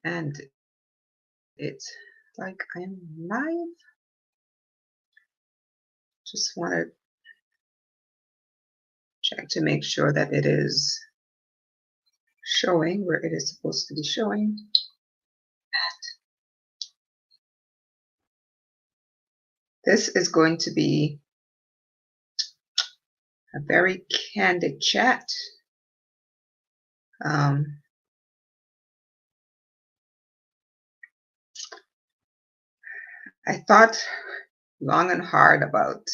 and it's like I am live. Just want to check to make sure that it is showing where it is supposed to be showing. This is going to be a very candid chat. I thought long and hard about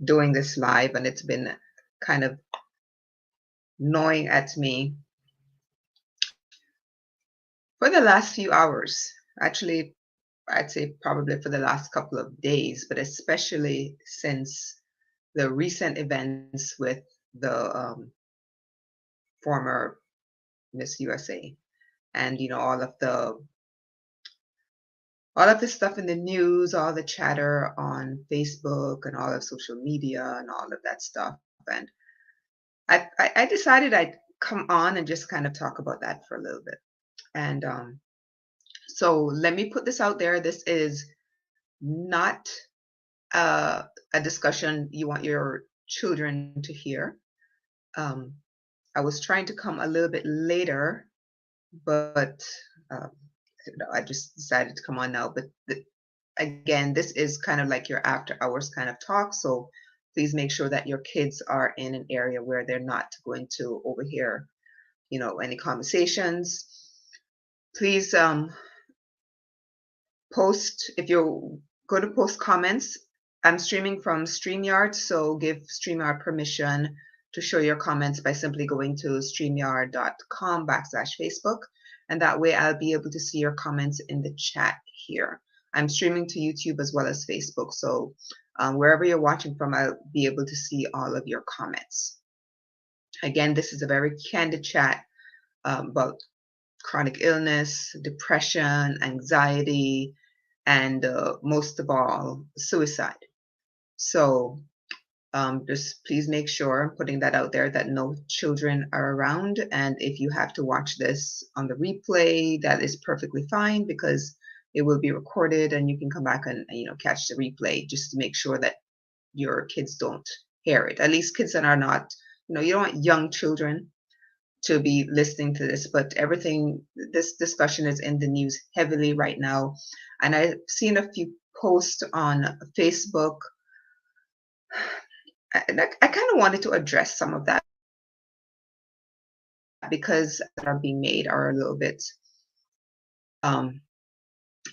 doing this live, and it's been kind of gnawing at me for the last few hours. Actually, I'd say probably for the last couple of days, but especially since the recent events with the former Miss USA, and all of the stuff in the news, all the chatter on Facebook and all of social media and all of that stuff. And I decided I'd come on and just kind of talk about that for a little bit. And so let me put this out there. This is not a discussion you want your children to hear. I was trying to come a little bit later, but I just decided to come on now. But again, this is kind of like your after hours kind of talk. So please make sure that your kids are in an area where they're not going to overhear, any conversations. Please post, if you're going to post comments. I'm streaming from StreamYard, so give StreamYard permission to show your comments by simply going to streamyard.com/Facebook. And that way I'll be able to see your comments in the chat here. I'm streaming to YouTube as well as Facebook. So wherever you're watching from, I'll be able to see all of your comments. Again, this is a very candid chat about chronic illness, depression, anxiety, and most of all, suicide. So just please make sure, I'm putting that out there, that no children are around. And if you have to watch this on the replay, that is perfectly fine, because it will be recorded and you can come back and catch the replay, just to make sure that your kids don't hear it. At least kids that are not, you don't want young children to be listening to this, but this discussion is in the news heavily right now. And I've seen a few posts on Facebook. And I kind of wanted to address some of that, because that are being made are a little bit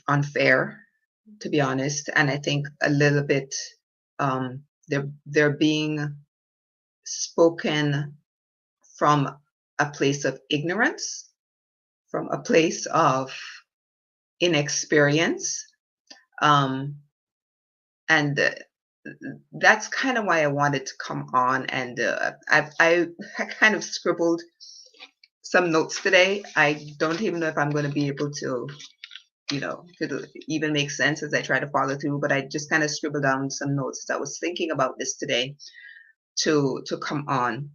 unfair, to be honest. And I think a little bit they're being spoken from a place of ignorance, from a place of inexperience, and that's kind of why I wanted to come on. And I kind of scribbled some notes today. I don't even know if I'm going to be able to, it'll even make sense as I try to follow through, but I just kind of scribbled down some notes. I was thinking about this today to come on.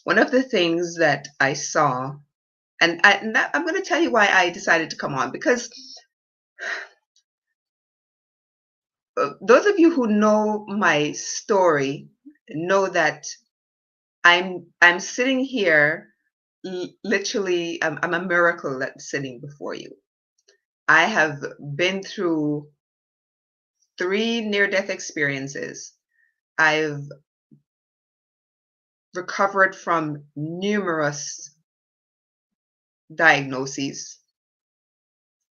One of the things that I saw, and I'm going to tell you why I decided to come on, because those of you who know my story know that I'm sitting here, literally, I'm a miracle that's sitting before you. I have been through 3 near-death experiences. I've recovered from numerous diagnoses,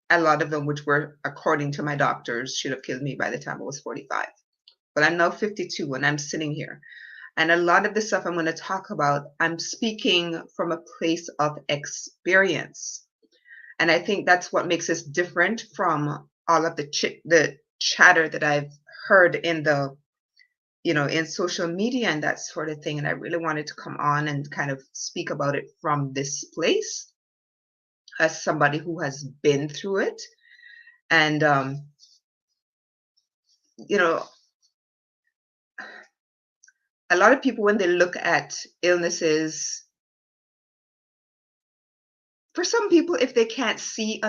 a lot of them which were, according to my doctors, should have killed me by the time I was 45. But I'm now 52 and I'm sitting here. And a lot of the stuff I'm going to talk about, I'm speaking from a place of experience. And I think that's what makes us different from all of the chatter that I've heard in in social media and that sort of thing. And I really wanted to come on and kind of speak about it from this place, as somebody who has been through it. And, a lot of people, when they look at illnesses for some people, if they can't see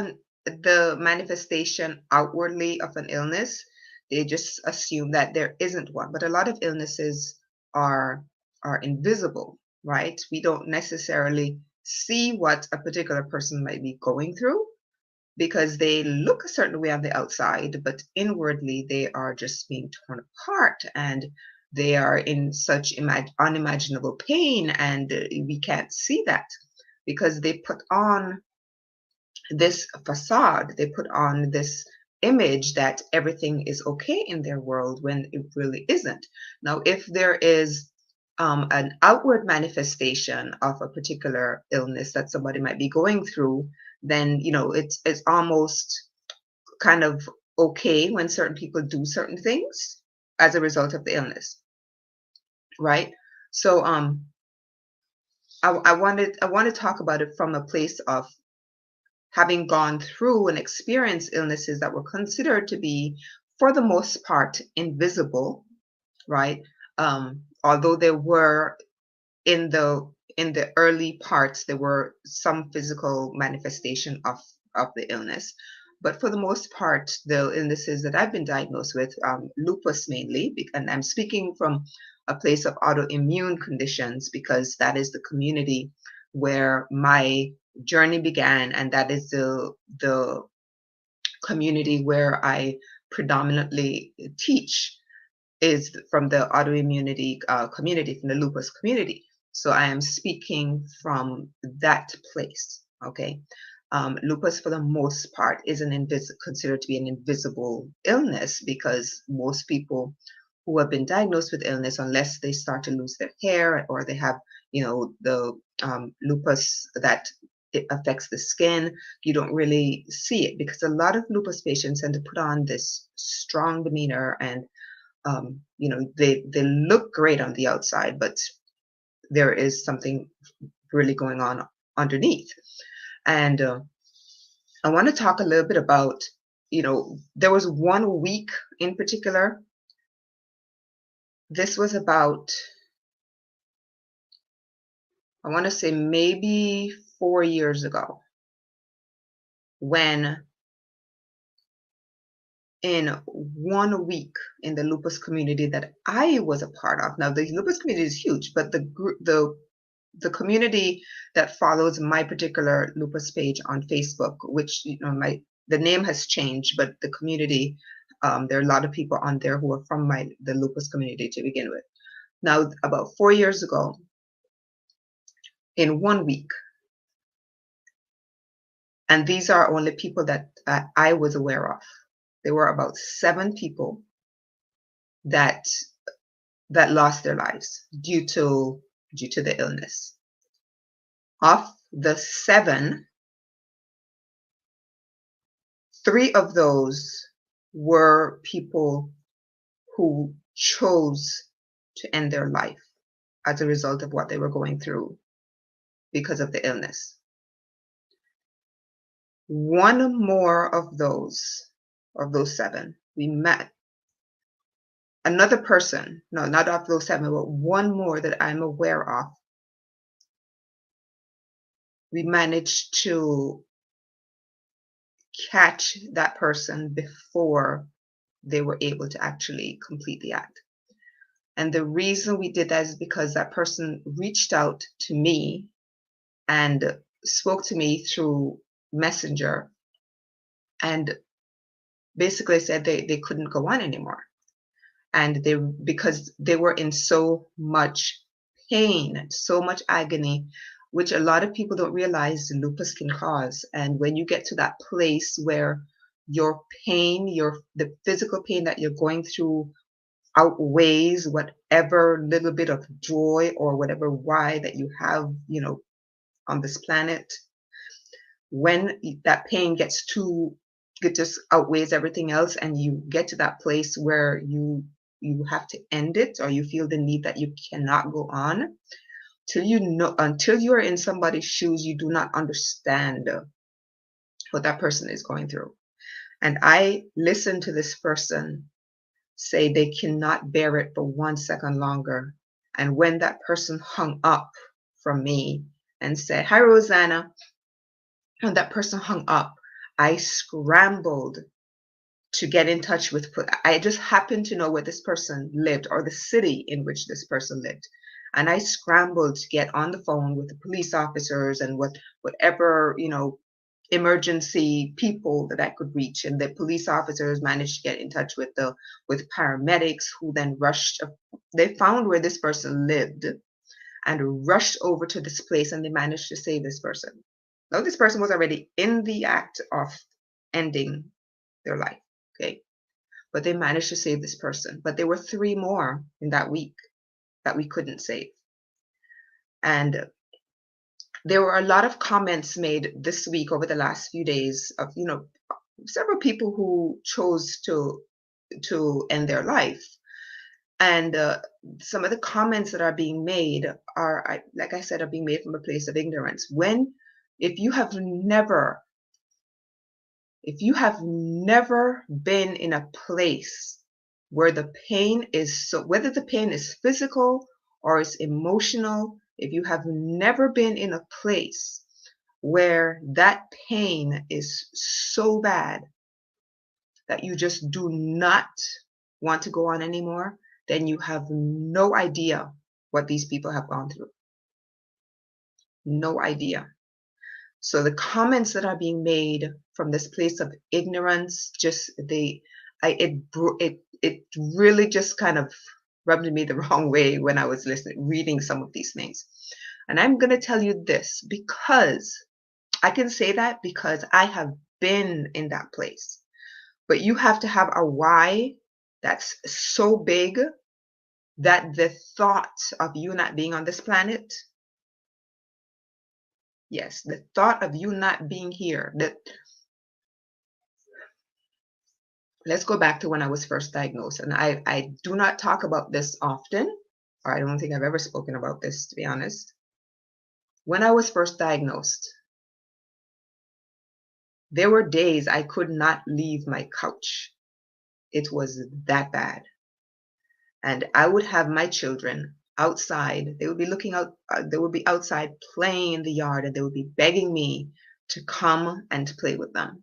the manifestation outwardly of an illness, they just assume that there isn't one. But a lot of illnesses are are invisible, right? We don't necessarily see what a particular person might be going through because they look a certain way on the outside, but inwardly they are just being torn apart and they are in such unimaginable pain, and we can't see that because they put on this facade, they put on this image that everything is okay in their world when it really isn't. Now, if there is an outward manifestation of a particular illness that somebody might be going through, then it's almost kind of okay when certain people do certain things as a result of the illness, right? So I want to talk about it from a place of having gone through and experienced illnesses that were considered to be, for the most part, invisible, right? Although there were in the early parts, there were some physical manifestation of the illness, but for the most part, the illnesses that I've been diagnosed with, lupus mainly, and I'm speaking from a place of autoimmune conditions because that is the community where my journey began, and that is the community where I predominantly teach, is from the autoimmunity community, from the lupus community. So I am speaking from that place. Okay. Lupus, for the most part, is considered to be an invisible illness because most people who have been diagnosed with illness, unless they start to lose their hair or they have, the lupus that it affects the skin, you don't really see it because a lot of lupus patients tend to put on this strong demeanor and they look great on the outside, but there is something really going on underneath. And I want to talk a little bit about, there was 1 week in particular. This was about, I want to say maybe 4 years ago, when in 1 week in the lupus community that I was a part of. Now, the lupus community is huge, but the community that follows my particular lupus page on Facebook, which the name has changed, but the community, there are a lot of people on there who are from the lupus community to begin with. Now, about 4 years ago, in 1 week, and these are only people that I was aware of, there were about 7 people that lost their lives due to the illness. Of the 7, 3 of those were people who chose to end their life as a result of what they were going through because of the illness. 1 more of those 7, we met another person, no, not of those 7, but 1 more that I'm aware of. We managed to catch that person before they were able to actually complete the act. And the reason we did that is because that person reached out to me and spoke to me through Messenger and basically said they couldn't go on anymore. And because they were in so much pain, so much agony, which a lot of people don't realize lupus can cause. And when you get to that place where your pain, the physical pain that you're going through outweighs whatever little bit of joy or whatever why that you have, on this planet, when that pain it just outweighs everything else, and you get to that place where you have to end it, or you feel the need that you cannot go on, until you are in somebody's shoes, you do not understand what that person is going through. And I listened to this person say they cannot bear it for 1 second longer. And when that person hung up from me and said, "Hi, Rosanna," and that person hung up, I scrambled to get in touch with, I just happened to know where this person lived or the city in which this person lived. And I scrambled to get on the phone with the police officers and whatever, emergency people that I could reach. And the police officers managed to get in touch with paramedics who then rushed. They found where this person lived and rushed over to this place, and they managed to save this person. Now, this person was already in the act of ending their life. Okay. But they managed to save this person. But there were 3 more in that week that we couldn't save. And there were a lot of comments made this week over the last few days of, several people who chose to end their life. And some of the comments that are being made are, like I said, are being made from a place of ignorance. If you have never been in a place where the pain is whether the pain is physical or it's emotional, if you have never been in a place where that pain is so bad that you just do not want to go on anymore, then you have no idea what these people have gone through. No idea. So the comments that are being made from this place of ignorance, it really just kind of rubbed me the wrong way when I was reading some of these things. And I'm going to tell you this, because I can say that because I have been in that place. But you have to have a why that's so big that the thought of you not being on this planet, yes, the thought of you not being here, let's go back to when I was first diagnosed. And I do not talk about this often, or I don't think I've ever spoken about this, to be honest. When I was first diagnosed, there were days I could not leave my couch. It was that bad. And I would have my children outside. They would be looking out, they would be outside playing in the yard, and they would be begging me to come and play with them.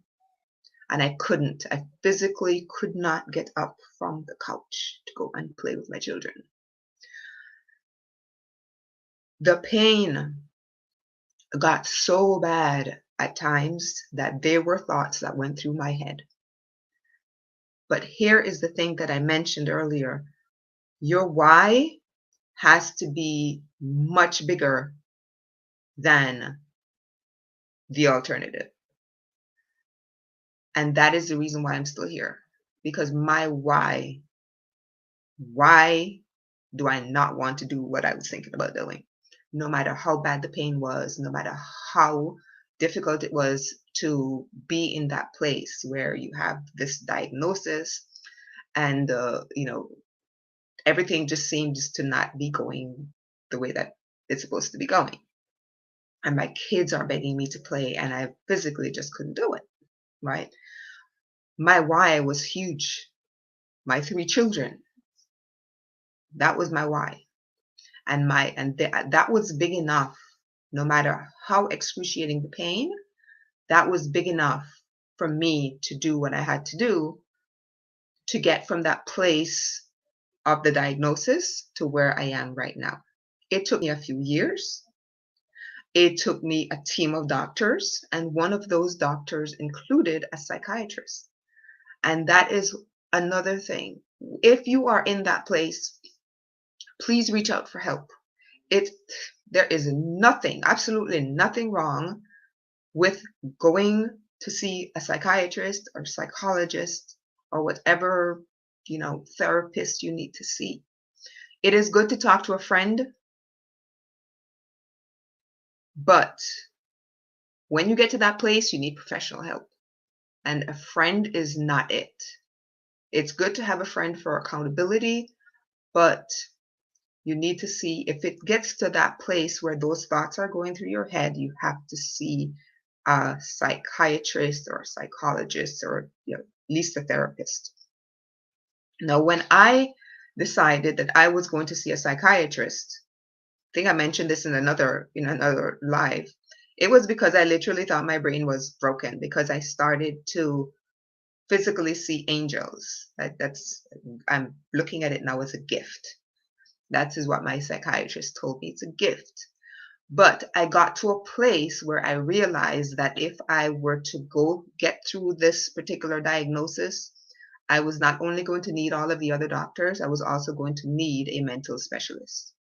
And I couldn't. I physically could not get up from the couch to go and play with my children. The pain got so bad at times that there were thoughts that went through my head. But here is the thing that I mentioned earlier. Your why has to be much bigger than the alternative. And that is the reason why I'm still here. Because my why do I not want to do what I was thinking about doing? No matter how bad the pain was, no matter how difficult it was to be in that place where you have this diagnosis and, everything just seems to not be going the way that it's supposed to be going. And my kids are begging me to play, and I physically just couldn't do it, right? My why was huge. My 3 children, that was my why. And that was big enough, no matter how excruciating the pain, that was big enough for me to do what I had to do to get from that place of the diagnosis to where I am right now. It took me a few years. It took me a team of doctors, and one of those doctors included a psychiatrist. And that is another thing. If you are in that place, please reach out for help. There is nothing, absolutely nothing wrong with going to see a psychiatrist or psychologist or whatever, therapist you need to see. It is good to talk to a friend, but when you get to that place, you need professional help. And a friend is not it. It's good to have a friend for accountability, but you need to see if it gets to that place where those thoughts are going through your head, you have to see a psychiatrist or a psychologist or at least a therapist. Now, when I decided that I was going to see a psychiatrist, I think I mentioned this in another live. It was because I literally thought my brain was broken because I started to physically see angels. I'm looking at it now as a gift. That is what my psychiatrist told me. It's a gift. But I got to a place where I realized that if I were to go get through this particular diagnosis, I was not only going to need all of the other doctors, I was also going to need a mental specialist.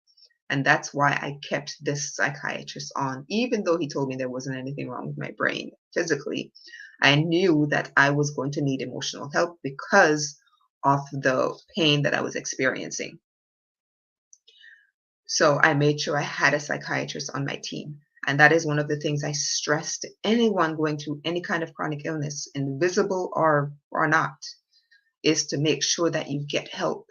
And that's why I kept this psychiatrist on, even though he told me there wasn't anything wrong with my brain physically. I knew that I was going to need emotional help because of the pain that I was experiencing. So I made sure I had a psychiatrist on my team. And that is one of the things I stress to anyone going through any kind of chronic illness, invisible or not, is to make sure that you get help.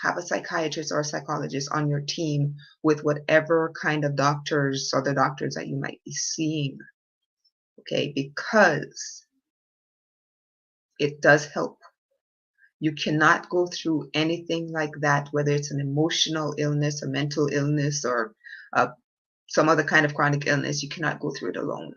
Have a psychiatrist or a psychologist on your team with whatever kind of doctors, other doctors that you might be seeing. Okay, because it does help. You cannot go through anything like that, whether it's an emotional illness, a mental illness, or some other kind of chronic illness. You cannot go through it alone.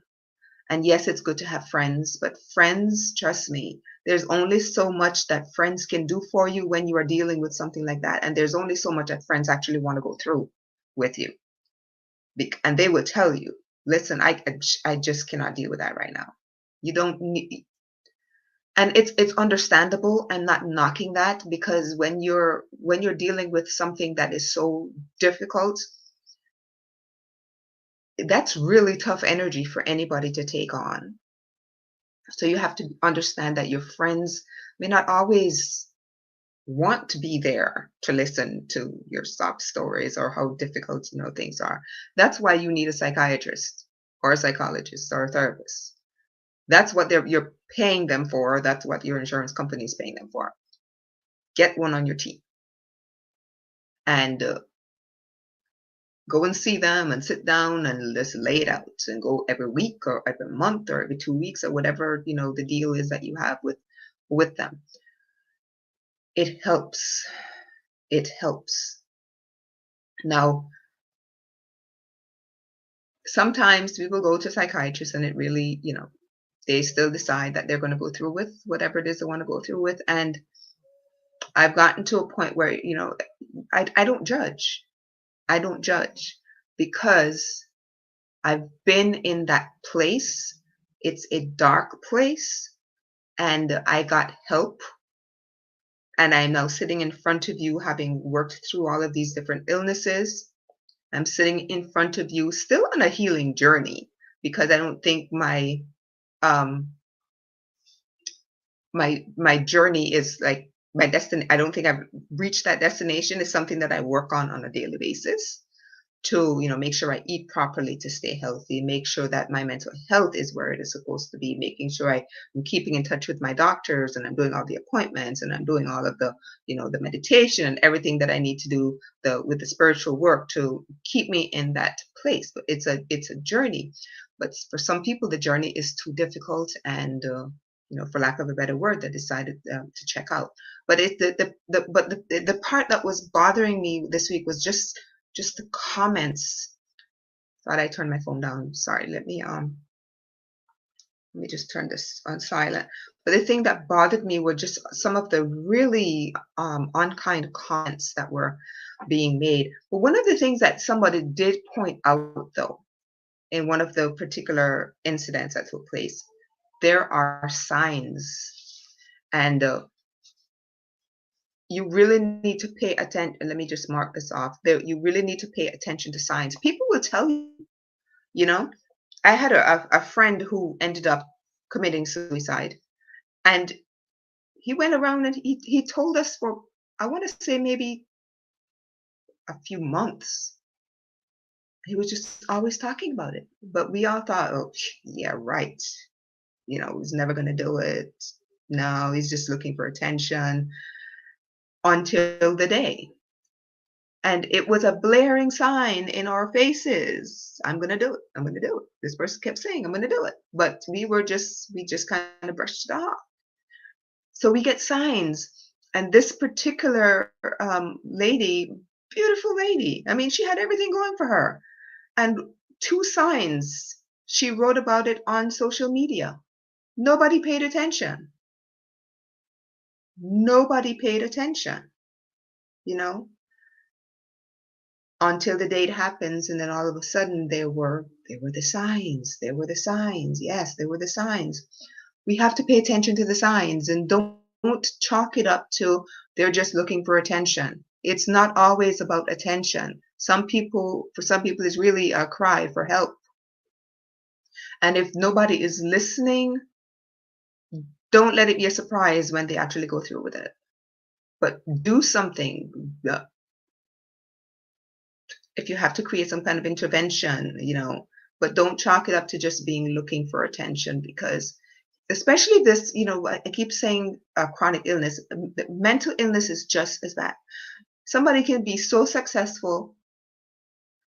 And yes, it's good to have friends, but friends, trust me, there's only so much that friends can do for you when you are dealing with something like that. And there's only so much that friends actually want to go through with you. And they will tell you, listen, I just cannot deal with that right now. You don't need, and it's understandable. I'm not knocking that, because when you're dealing with something that is so difficult, that's really tough energy for anybody to take on. So you have to understand that your friends may not always want to be there to listen to your sob stories or how difficult things are. That's why you need a psychiatrist or a psychologist or a therapist. That's what you're paying them for. That's what your insurance company is paying them for. Get one on your team and go and see them and sit down and just lay it out, and go every week or every month or every 2 weeks or whatever the deal is that you have with them. It helps. It helps. Now, sometimes people go to psychiatrists and it really, they still decide that they're going to go through with whatever it is they want to go through with. And I've gotten to a point where, I don't judge. I don't judge, because I've been in that place. It's a dark place, and I got help. And I'm now sitting in front of you, having worked through all of these different illnesses. I'm sitting in front of you still on a healing journey, because I don't think um my journey is like my destiny. I don't think I've reached that destination. It's something that I work on a daily basis to make sure I eat properly to stay healthy, make sure that my mental health is where it is supposed to be, making sure I'm keeping in touch with my doctors, and I'm doing all the appointments, and I'm doing all of the meditation and everything that I need to do with the spiritual work to keep me in that place. But it's a journey. But for some people, the journey is too difficult, and for lack of a better word, they decided to check out. But it's the part that was bothering me this week was just the comments. Thought I turned my phone down. Sorry. Let me just turn this on silent. But the thing that bothered me were just some of the really unkind comments that were being made. But one of the things that somebody did point out, though, in one of the particular incidents that took place, there are signs, and you really need to pay attention. Let me just mark this off. You really need to pay attention to signs. People will tell you. I had a friend who ended up committing suicide, and he went around and he told us for, I want to say, maybe a few months. He was just always talking about it. But we all thought, oh, yeah, right. He's never going to do it. No, he's just looking for attention, until the day. And it was a blaring sign in our faces. I'm going to do it. I'm going to do it. This person kept saying, I'm going to do it. But we just kind of brushed it off. So we get signs. And this particular lady, beautiful lady, I mean, she had everything going for her. And two signs She wrote about it on social media. Nobody paid attention. Nobody paid attention, you know, until the date happens, and then all of a sudden there were the signs. There were the signs. Yes, there were the signs. We have to pay attention to the signs, and don't chalk it up to they're just looking for attention. It's not always about attention. For some people, it's really a cry for help. And if nobody is listening, don't let it be a surprise when they actually go through with it. But do something. If you have to create some kind of intervention, but don't chalk it up to just being looking for attention, because especially this, I keep saying chronic illness, mental illness is just as bad. Somebody can be so successful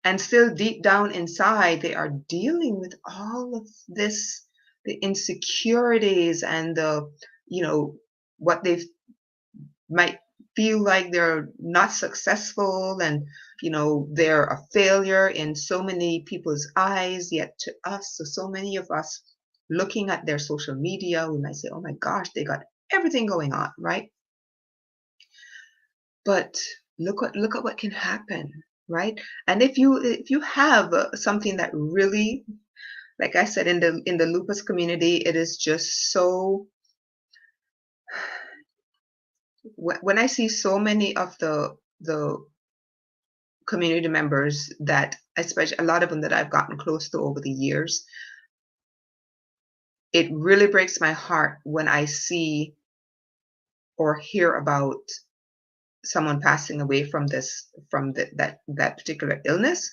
and still deep down inside, they are dealing with all of this, the insecurities and what they might feel like they're not successful, and they're a failure in so many people's eyes. Yet to us, so many of us looking at their social media, we might say, oh my gosh, they got everything going on, right? But look at what can happen, right? And if you have something that really, like I said, in the lupus community, it is just so, when I see so many of the community members, that especially a lot of them that I've gotten close to over the years, it really breaks my heart when I see or hear about someone passing away from that particular illness,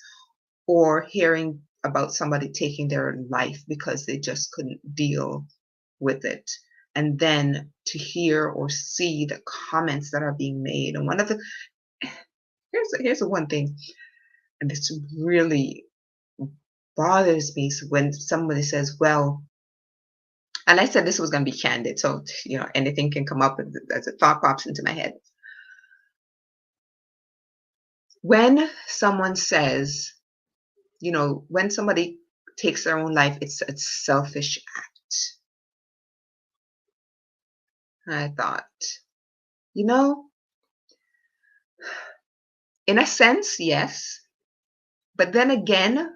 or hearing about somebody taking their life because they just couldn't deal with it. And then to hear or see the comments that are being made. And one of the, here's the one thing, and this really bothers me, so when somebody says, well, and I said this was going to be candid, so anything can come up as a thought pops into my head. When someone says, when somebody takes their own life, it's a selfish act. I thought, in a sense, yes. But then again,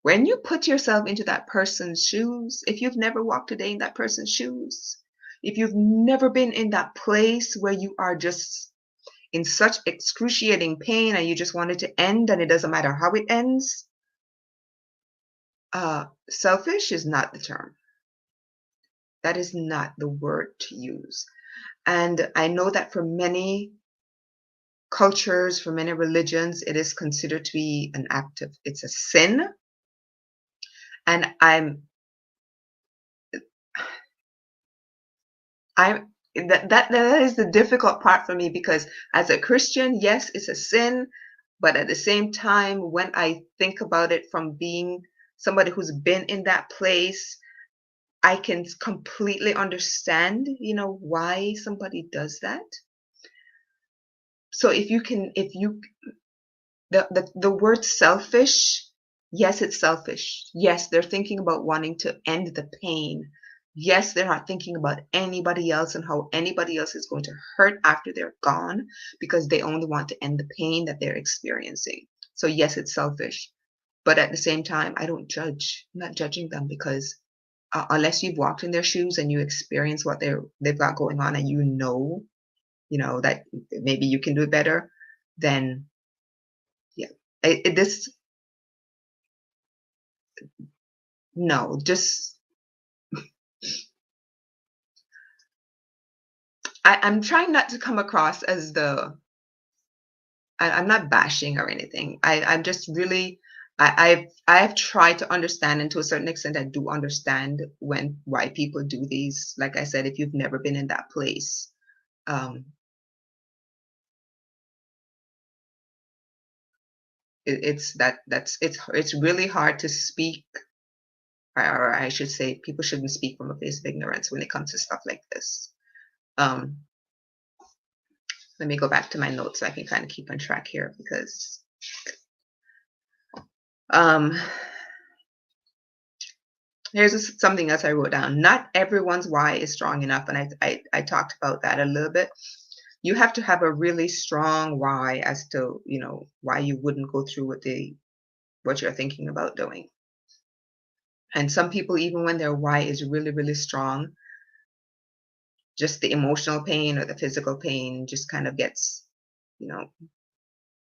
when you put yourself into that person's shoes, if you've never walked a day in that person's shoes, if you've never been in that place where you are just in such excruciating pain and you just want it to end, and it doesn't matter how it ends, selfish is not the term. That is not the word to use. And I know that for many cultures, for many religions, it is considered to be an act of, it's a sin. And that is the difficult part for me, because as a Christian, yes, it's a sin, but at the same time, when I think about it from being somebody who's been in that place, I can completely understand, why somebody does that. So the word selfish, yes, it's selfish. Yes, they're thinking about wanting to end the pain. Yes, they're not thinking about anybody else and how anybody else is going to hurt after they're gone, because they only want to end the pain that they're experiencing. So yes, it's selfish. But at the same time, I don't judge. I'm not judging them, because unless you've walked in their shoes and you experience what they've got going on, and that maybe you can do it better, then yeah. No, just I'm trying not to come across as I'm not bashing or anything. I'm just really, I've tried to understand, and to a certain extent, I do understand why people do these. Like I said, if you've never been in that place, it's really hard to speak, or I should say, people shouldn't speak from a place of ignorance when it comes to stuff like this. Let me go back to my notes so I can kind of keep on track here, because Something else I wrote down. Not everyone's why is strong enough, and I talked about that a little bit. You have to have a really strong why as to, why you wouldn't go through with what you're thinking about doing. And some people, even when their why is really, really strong, just the emotional pain or the physical pain just kind of you know,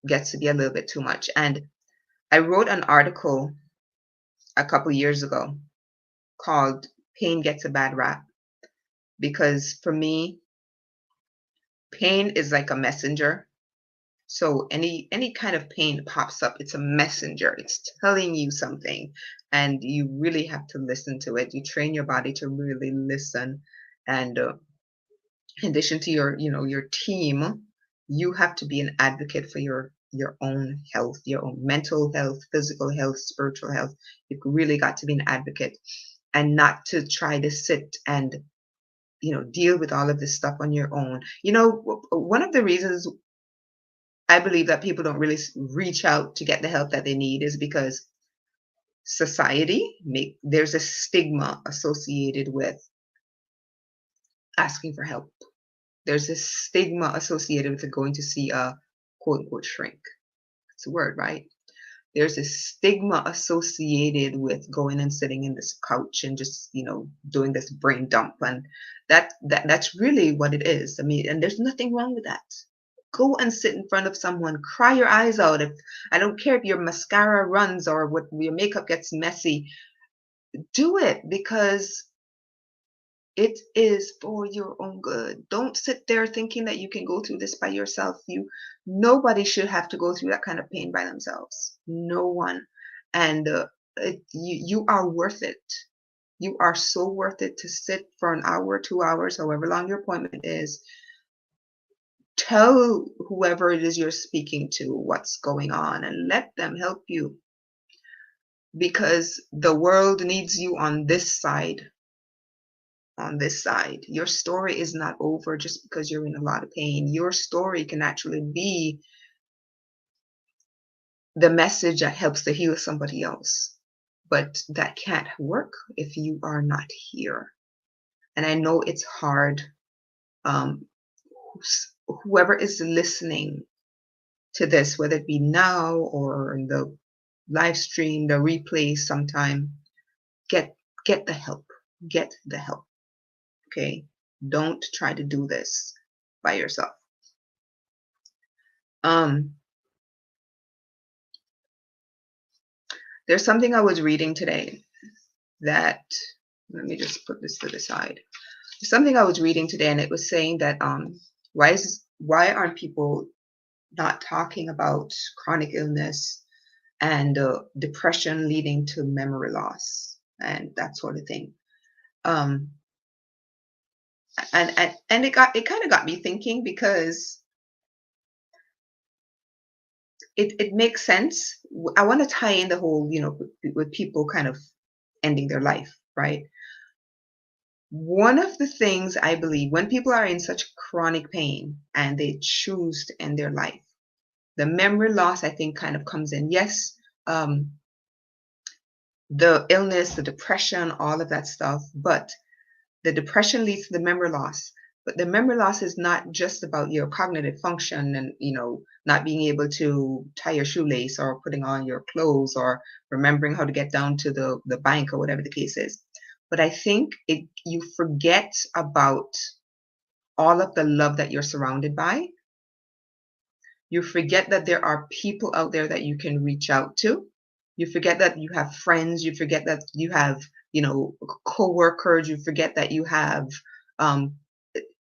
gets to be a little bit too much. And I wrote an article a couple years ago called Pain Gets a Bad Rap, because for me, pain is like a messenger. So any kind of pain pops up, it's a messenger. It's telling you something, and you really have to listen to it. You train your body to really listen, and in addition to your team, you have to be an advocate for your own health, your own mental health, physical health, spiritual health. You've really got to be an advocate, and not to try to sit and deal with all of this stuff on your own. One of the reasons I believe that people don't really reach out to get the help that they need is because there's a stigma associated with asking for help. There's a stigma associated with going to see a quote unquote shrink. It's a word, right? There's a stigma associated with going and sitting in this couch and just, doing this brain dump. And that's really what it is. I mean, and there's nothing wrong with that. Go and sit in front of someone, cry your eyes out. If I don't care if your mascara runs or what your makeup gets messy, do it, because it is for your own good. Don't sit there thinking that you can go through this by yourself. Nobody should have to go through that kind of pain by themselves. No one. And you are worth it. You are so worth it to sit for an hour, 2 hours, however long your appointment is. Tell whoever it is you're speaking to what's going on and let them help you, because the world needs you on this side. On this side, your story is not over just because you're in a lot of pain. Your story can actually be the message that helps to heal somebody else, but that can't work if you are not here. And I know it's hard. um, Whoever is listening to this, whether it be now or in the live stream, the replay sometime, get the help. Get the help. Okay? Don't try to do this by yourself. There's something I was reading today that, let me just put this to the side. There's something I was reading today, and it was saying that why aren't people not talking about chronic illness and depression leading to memory loss and that sort of thing. And it kind of got me thinking, because it makes sense. I want to tie in the whole, with people kind of ending their life, right? One of the things I believe, when people are in such chronic pain and they choose to end their life, the memory loss, I think, kind of comes in. Yes, the illness, the depression, all of that stuff, but the depression leads to the memory loss. But the memory loss is not just about your cognitive function and, not being able to tie your shoelace or putting on your clothes or remembering how to get down to the bank or whatever the case is. But I think you forget about all of the love that you're surrounded by. You forget that there are people out there that you can reach out to. You forget that you have friends. You forget that you have, coworkers. You forget that you have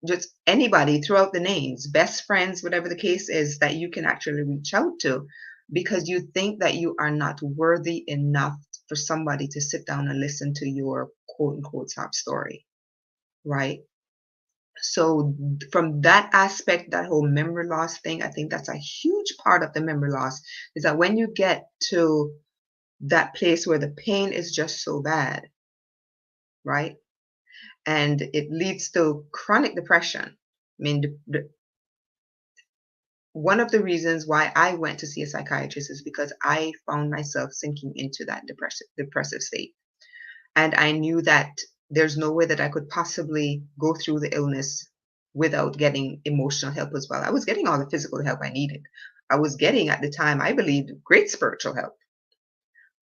just anybody throughout the names, best friends, whatever the case is, that you can actually reach out to, because you think that you are not worthy enough for somebody to sit down and listen to your quote unquote sob story, right? So from that aspect, that whole memory loss thing, I think that's a huge part of the memory loss, is that when you get to that place where the pain is just so bad, right? And it leads to chronic depression. I mean, one of the reasons why I went to see a psychiatrist is because I found myself sinking into that depressive state. And I knew that there's no way that I could possibly go through the illness without getting emotional help as well. I was getting all the physical help I needed. I was getting, at the time, I believed, great spiritual help,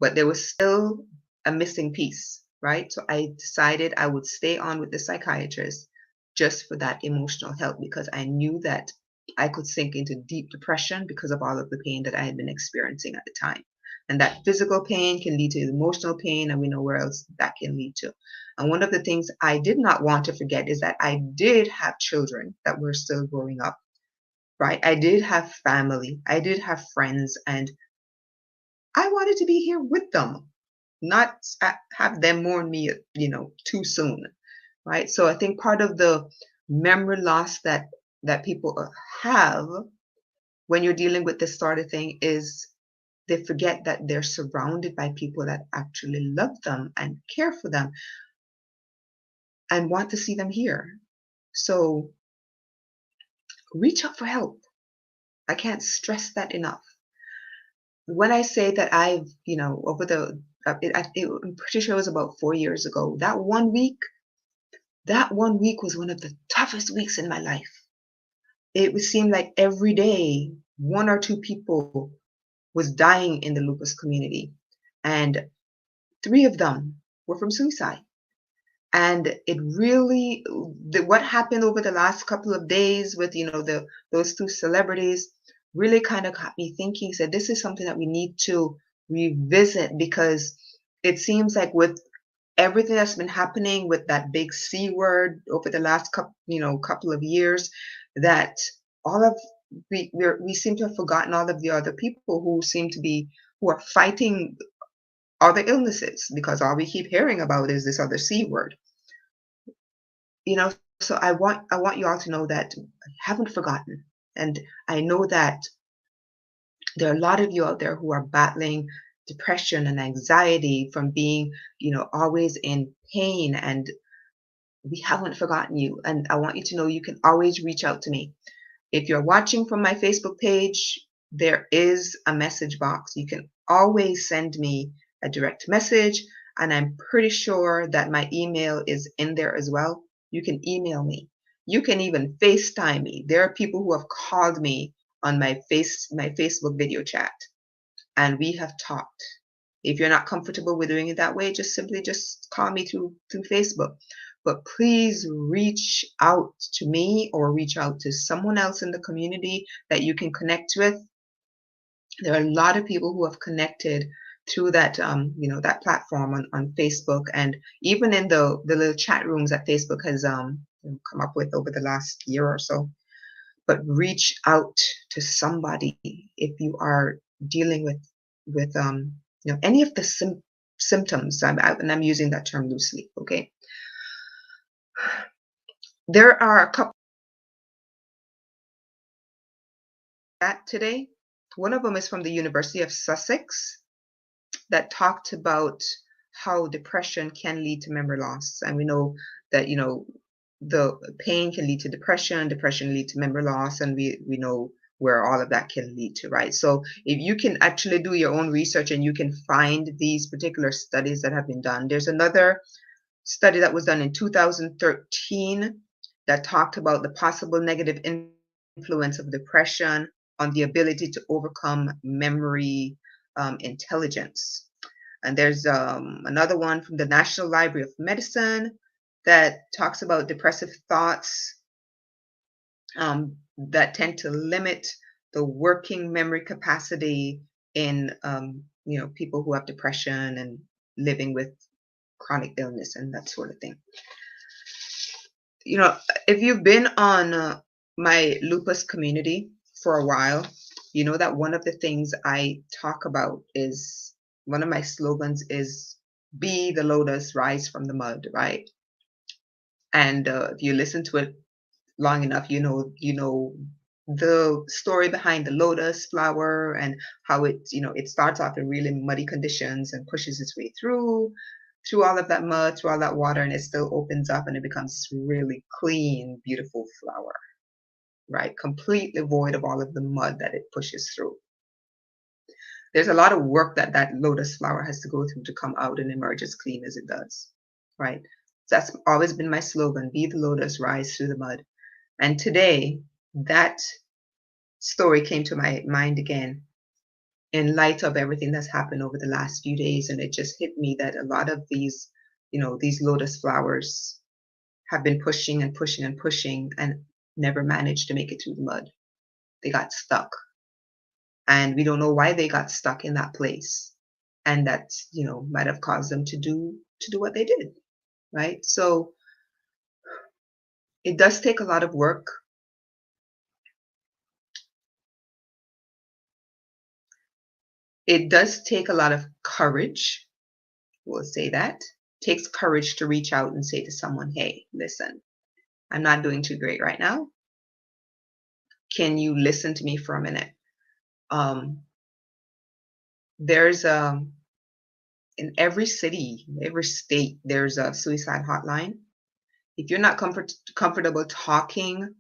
but there was still a missing piece, right? So I decided I would stay on with the psychiatrist just for that emotional help, because I knew that I could sink into deep depression because of all of the pain that I had been experiencing at the time. And that physical pain can lead to emotional pain, and we know where else that can lead to. And one of the things I did not want to forget is that I did have children that were still growing up, right? I did have family, I did have friends, and I wanted to be here with them, not have them mourn me, too soon, right? So I think part of the memory loss that people have when you're dealing with this sort of thing is they forget that they're surrounded by people that actually love them and care for them and want to see them here. So reach out for help. I can't stress that enough. When I say that I've, over I'm pretty sure it was about 4 years ago, that one week was one of the toughest weeks in my life. It would seem like every day, one or two people was dying in the lupus community, and three of them were from suicide. And it really, what happened over the last couple of days with, those two celebrities really kind of got me thinking, said this is something that we need to revisit, because it seems like with everything that's been happening with that big C word over the last couple of years, that all of we seem to have forgotten all of the other people who are fighting other illnesses, because all we keep hearing about is this other C word. you know so I want you all to know that I haven't forgotten, and I know that there are a lot of you out there who are battling depression and anxiety from being always in pain, and we haven't forgotten you. And I want you to know you can always reach out to me. If you're watching from my Facebook page, there is a message box. You can always send me a direct message, and I'm pretty sure that my email is in there as well. You can email me. You can even FaceTime me. There are people who have called me on my Facebook video chat, and we have talked. If you're not comfortable with doing it that way, just call me through Facebook. But please reach out to me or reach out to someone else in the community that you can connect with. There are a lot of people who have connected through that platform on Facebook, and even in the little chat rooms that Facebook has come up with over the last year or so. But reach out to somebody if you are dealing with any of the symptoms. And I'm using that term loosely. Okay, there are a couple that today. One of them is from the University of Sussex, that talked about how depression can lead to memory loss, and we know that the pain can lead to depression, depression lead to memory loss, and we know where all of that can lead to, right? So if you can actually do your own research and you can find these particular studies that have been done. There's another study that was done in 2013 that talked about the possible negative influence of depression on the ability to overcome memory intelligence. And there's another one from the National Library of Medicine that talks about depressive thoughts that tend to limit the working memory capacity in people who have depression and living with chronic illness and that sort of thing. If you've been on my lupus community for a while, you know that one of the things I talk about is, one of my slogans is, be the lotus, rise from the mud, right? And if you listen to it long enough, you know the story behind the lotus flower, and how it starts off in really muddy conditions and pushes its way through all of that mud, through all that water, and it still opens up and it becomes this really clean, beautiful flower, right? Completely void of all of the mud that it pushes through. There's a lot of work that that lotus flower has to go through to come out and emerge as clean as it does, right? That's always been my slogan: be the lotus, rise through the mud. And today, that story came to my mind again in light of everything that's happened over the last few days. And it just hit me that a lot of these, these lotus flowers have been pushing and pushing and pushing and never managed to make it through the mud. They got stuck. And we don't know why they got stuck in that place. And that, might have caused them to do what they did. Right. So it does take a lot of work. It does take a lot of courage. We'll say that. It takes courage to reach out and say to someone, hey, listen, I'm not doing too great right now. Can you listen to me for a minute? There's in every city, every state, there's a suicide hotline. If you're not comfortable talking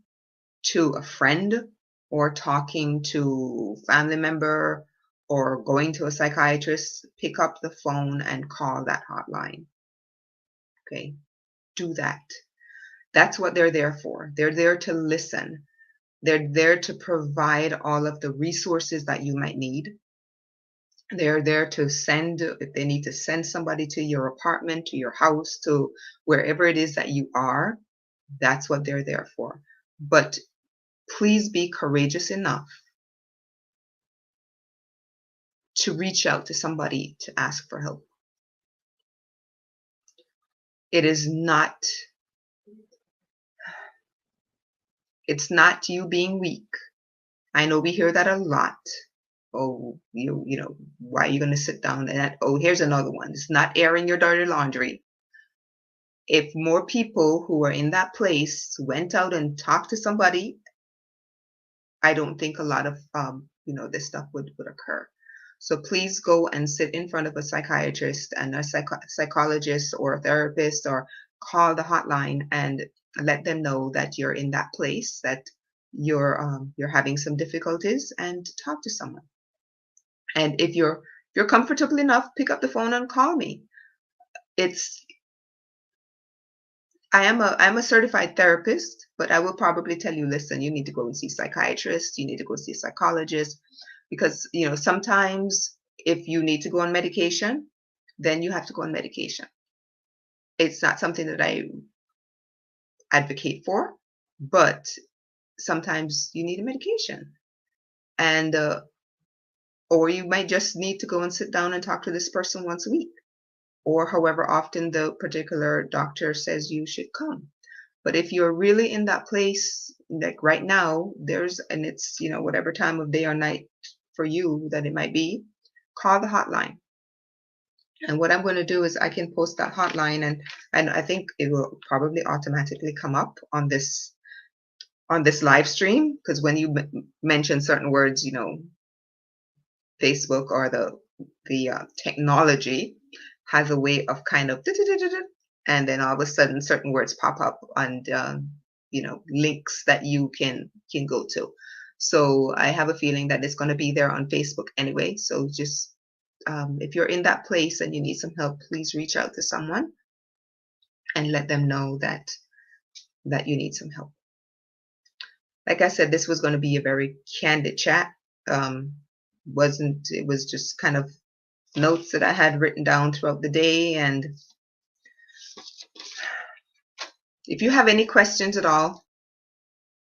to a friend or talking to a family member or going to a psychiatrist, pick up the phone and call that hotline. Okay, do that. That's what they're there for. They're there to listen. They're there to provide all of the resources that you might need. They're there to send, if they need to send somebody to your apartment, to your house, to wherever it is that you are, that's what they're there for. But please be courageous enough to reach out to somebody to ask for help. It is not, it's not you being weak. I know we hear that a lot. Oh, why are you going to sit down and, oh, here's another one. It's not airing your dirty laundry. If more people who are in that place went out and talked to somebody, I don't think a lot of, this stuff would occur. So please go and sit in front of a psychiatrist and a psychologist or a therapist, or call the hotline and let them know that you're in that place, that you're having some difficulties, and talk to someone. And if you're comfortable enough, pick up the phone and call me. I'm a certified therapist, but I will probably tell you, listen, you need to go and see a psychiatrist, you need to go see a psychologist, because sometimes if you need to go on medication, then you have to go on medication. It's not something that I advocate for, but sometimes you need a medication. And or you might just need to go and sit down and talk to this person once a week, or however often the particular doctor says you should come. But if you're really in that place, like right now, and it's, whatever time of day or night for you that it might be, call the hotline. And what I'm going to do is I can post that hotline, and I think it will probably automatically come up on this live stream, because when you mention certain words, Facebook or the technology has a way of kind of, and then all of a sudden certain words pop up and links that you can go to. So I have a feeling that it's going to be there on Facebook anyway. So just if you're in that place and you need some help, please reach out to someone and let them know that you need some help. Like I said, this was going to be a very candid chat. It was just kind of notes that I had written down throughout the day. And if you have any questions at all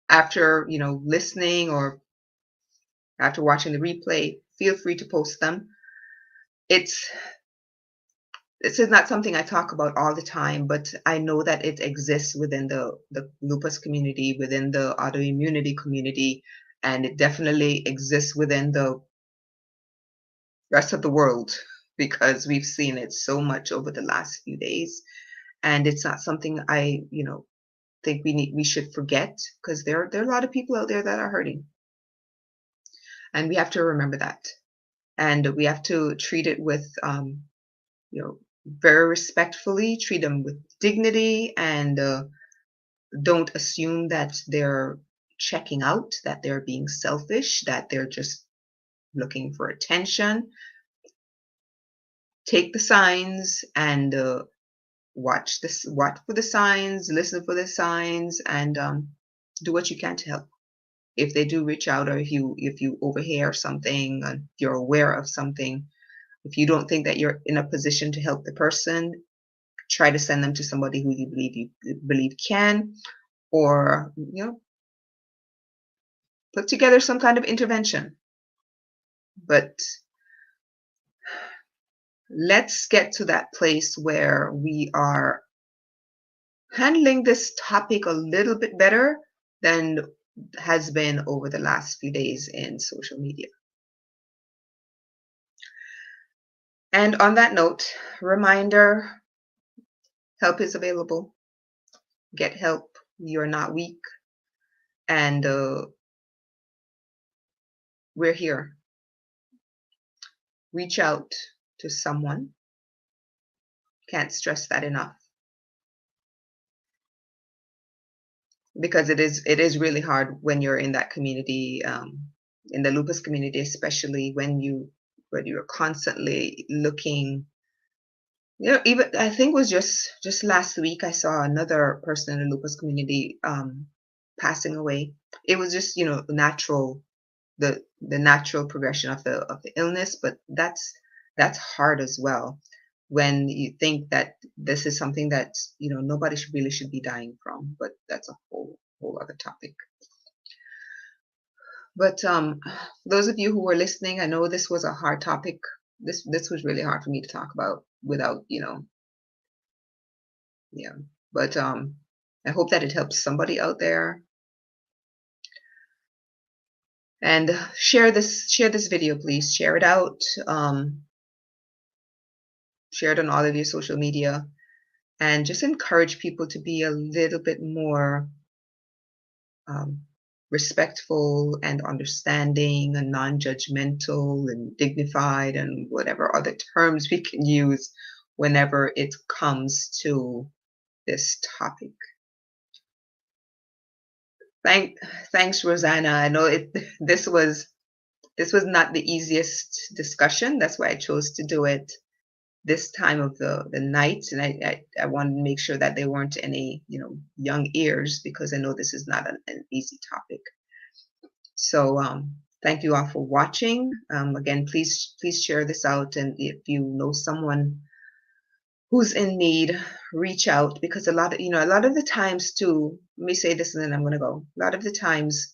after listening or after watching the replay, feel free to post them. This is not something I talk about all the time, but I know that it exists within the lupus community, within the autoimmunity community, and it definitely exists within the rest of the world, because we've seen it so much over the last few days. And it's not something I, think we should forget, because there are a lot of people out there that are hurting. And we have to remember that. And we have to treat it with, very respectfully, treat them with dignity, and don't assume that they're checking out, that they're being selfish, that they're just looking for attention, take the signs and watch for the signs, listen for the signs, and do what you can to help. If they do reach out, or if you overhear something, you're aware of something, if you don't think that you're in a position to help the person, try to send them to somebody who you believe can, or put together some kind of intervention. But let's get to that place where we are handling this topic a little bit better than has been over the last few days in social media. And on that note, reminder, help is available. Get help. You're not weak. And we're here. Reach out to someone. Can't stress that enough. Because it is really hard when you're in that community, in the lupus community, especially when you're constantly looking. Even I think it was just last week I saw another person in the lupus community passing away. It was just natural, the natural progression of the illness, but that's hard as well when you think that this is something that nobody should be dying from, but that's a whole other topic. But those of you who were listening, I know this was a hard topic. This was really hard for me to talk about without but I hope that it helps somebody out there. And share this video, please. Share it out. Share it on all of your social media, and just encourage people to be a little bit more respectful and understanding and non-judgmental and dignified and whatever other terms we can use whenever it comes to this topic. Thanks, Rosanna. I know this was not the easiest discussion. That's why I chose to do it this time of the night, and I wanted to make sure that there weren't any young ears, because I know this is not an easy topic. So thank you all for watching. Again, please share this out, and if you know someone who's in need, reach out, because a lot of the times too, let me say this and then I'm going to go. A lot of the times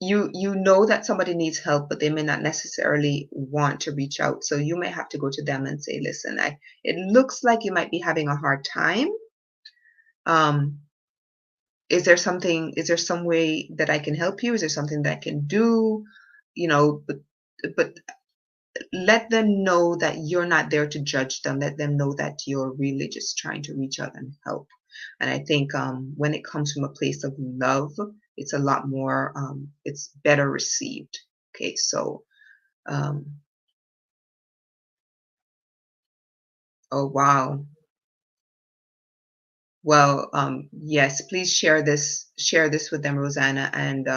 you know that somebody needs help, but they may not necessarily want to reach out. So you may have to go to them and say, listen, it looks like you might be having a hard time. Is there some way that I can help you? Is there something that I can do? But let them know that you're not there to judge them. Let them know that you're really just trying to reach out and help. And I think when it comes from a place of love, it's a lot more, it's better received. Okay, so, oh wow. Well, yes, please share this with them, Rosanna, and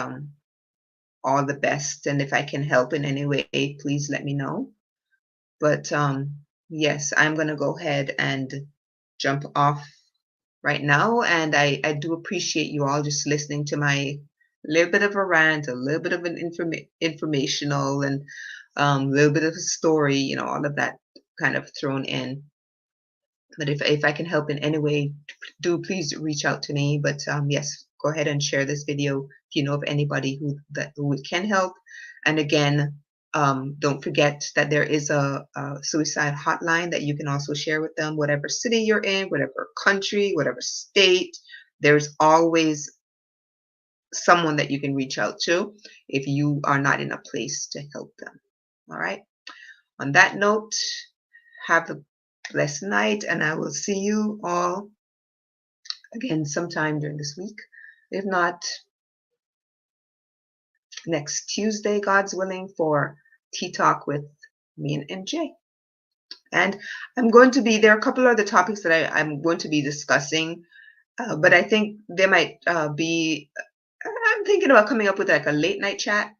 all the best. And if I can help in any way, please let me know. But yes, I'm going to go ahead and jump off right now. And I do appreciate you all just listening to my little bit of a rant, a little bit of an informational, and a little bit of a story, all of that kind of thrown in. But if I can help in any way, do please reach out to me. But yes, go ahead and share this video if you know of anybody who can help. And again, don't forget that there is a suicide hotline that you can also share with them. Whatever city you're in, whatever country, whatever state, there's always someone that you can reach out to if you are not in a place to help them. All right. On that note, have a blessed night, and I will see you all again sometime during this week. If not, next Tuesday, God's willing, for Tea Talk with me and MJ. And there are a couple of other topics that I'm going to be discussing, but I think there might be, I'm thinking about coming up with like a late night chat,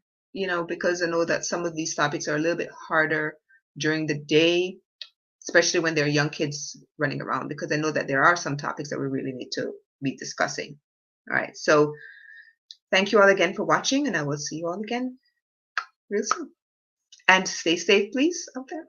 because I know that some of these topics are a little bit harder during the day, especially when there are young kids running around, because I know that there are some topics that we really need to be discussing. All right. So thank you all again for watching, and I will see you all again real soon. And stay safe, please, out there.